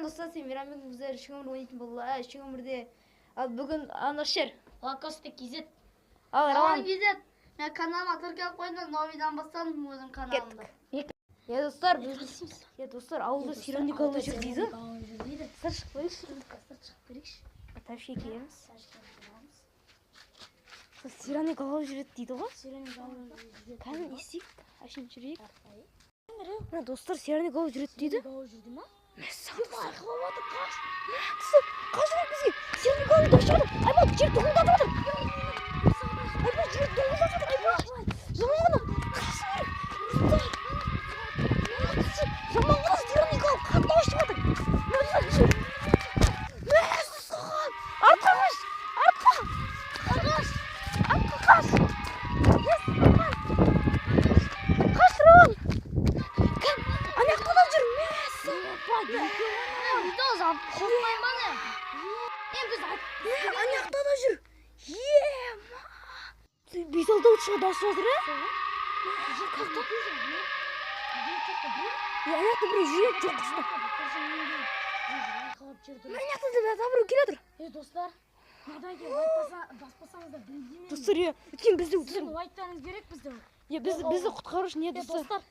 достар, сен мейрамбектің біздер ішкі өмір ойнайтын болды. Ішкі өмірде ал бүгін анашер Лакосте.kz. ал Роман KZ. Мен каналыма тіркеліп қойдым, новидан бастадым өзім каналымда. Я достар, ауылда Сироник алып жүр дейді. Сыр шығып берейікші. Тәпішке келеміз. Сироник алып жүреді дейді ғой. Кәдімгі естейік, ашын жүрейік. Достар, Сироник алып жүреді дейді. Қашырып бізге Сироник алып дұршады. Айбат, жер тұғылдатып отыр. Айбат, жер тұғылдатып отыр. Жаман қыз Сироник алып қатты ашып отыр. Артқа қаш! Қаш, Роман! Аяқтан жүр, аяқтан жүр. Бейсалда шығады ашып жатыр, аяқты бір жүйет жоқ қысты. Аяқты да бір келедір. Достар, мынадайге баспасаңыздар білдеймін. Достар, өткен бізді лайктарыңыз керек бізді. Бізді құтқару үшін не достар? Достар,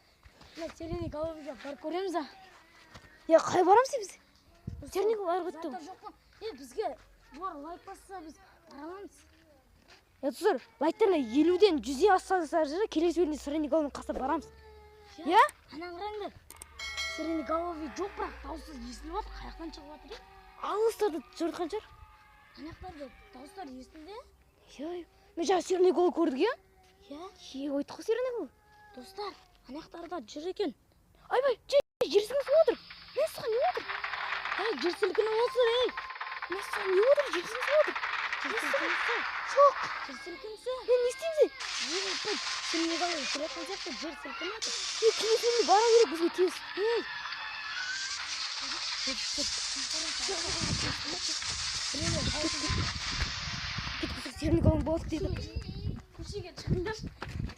Сироник алып бар көреміз. Қай барамыз біз? Сироник алып өтті. Бізге бұлар лайк басса біз барамыз. Достар, лайктарына 50-ден 100-е ассаңыздар жүрі, келесі өрінде Сироник алып қасап барамыз. Анан қараңдар. Сироник алып жоқ, бірақ дауысыз естіліп отыр. Қаяқтан шығып отыр? Алыстарды жортқан шығар. Анақтарды дауыстар естілді? Мен жаңа Сироник алып көрдік, ойттық Сироник алып. Достар, анақтарда жүр екен. Айбай, жерсіңіз отыр. Мен саған не отыр? Жер сілкіні олсыр, Мен саған не отыр? Жерсіңіз отыр. Жоқ. Жер сілкінсі. Мен не істейміз? Сироник алып келетін сияқты жер сілкіні отыр. Келесінде бара керек бізге тез. Сироник алып болдық дейді. Көшеге шығыңдар.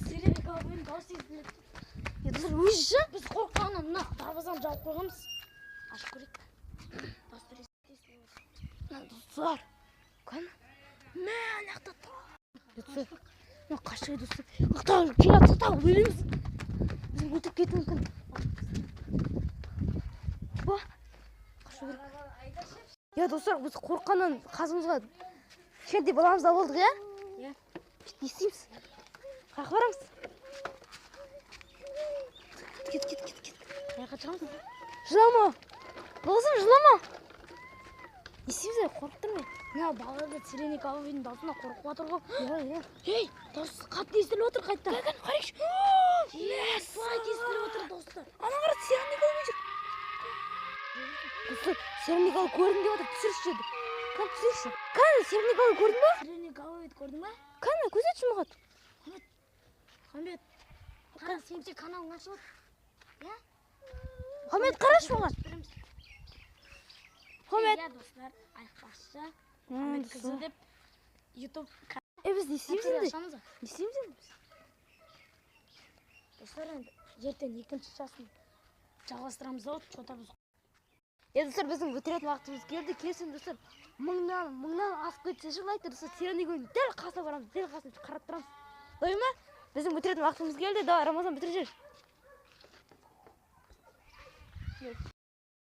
Сироник алып дауыс естіледі. Достар, өзі біз қорыққаннан мына дарбазаны жауып қойғанбыз. Ашып көрейік. Достар, кән? Мә, аяқта тұр. Достар, мен қашығы достар. Ақтағы келат тұтағы бөлеміз. Біздің өтіп кету мүмкін. Ба, қашу керек. Достар, біз қорыққаннан қазымызға кішкентай баламызда болдық, Не істейміз? Қаяққа барамыз? Кет. Қаяққа шығамыз? Жылама. Болсын, жылама. Не істейміз? Қорқып тұрмын мен. Мына балаларды Сироник алып даусына қорқып отыр ғой. Ей, дауыс қатты естіліп отыр қайтта. Қарайықшы. Слайд естіліп отыр достар. Ана қарады, Сироник алып жүр. Достар, Сироник алып көрдім деп отыр, түсірші деді. Кән түсірші. Кән, Сироник алып көрдің ба? Сироник алып көрдің ба? Кән, көз етші маған. Хамет, қара, сен де каналың ашып отыр. Хамет, қарашы маған. Хамет. Достар, айықпақшы. Хамет қызы деп YouTube Біз не істейміз енді? Не істейміз енді біз? Достар, ертең екінші шасын жалғастырамыз ау, чота біз. Достар, біздің өтіретін уақытымыз келді. Келесің достар, мыңнан асып кетсе лайктар достар, Сироник алып дәл қасына барамыз, дәл қасына қарап тұрамыз. Дой ма? Біздің өтіретін уақытымыз келді. Давай, Рамазан бітір жер.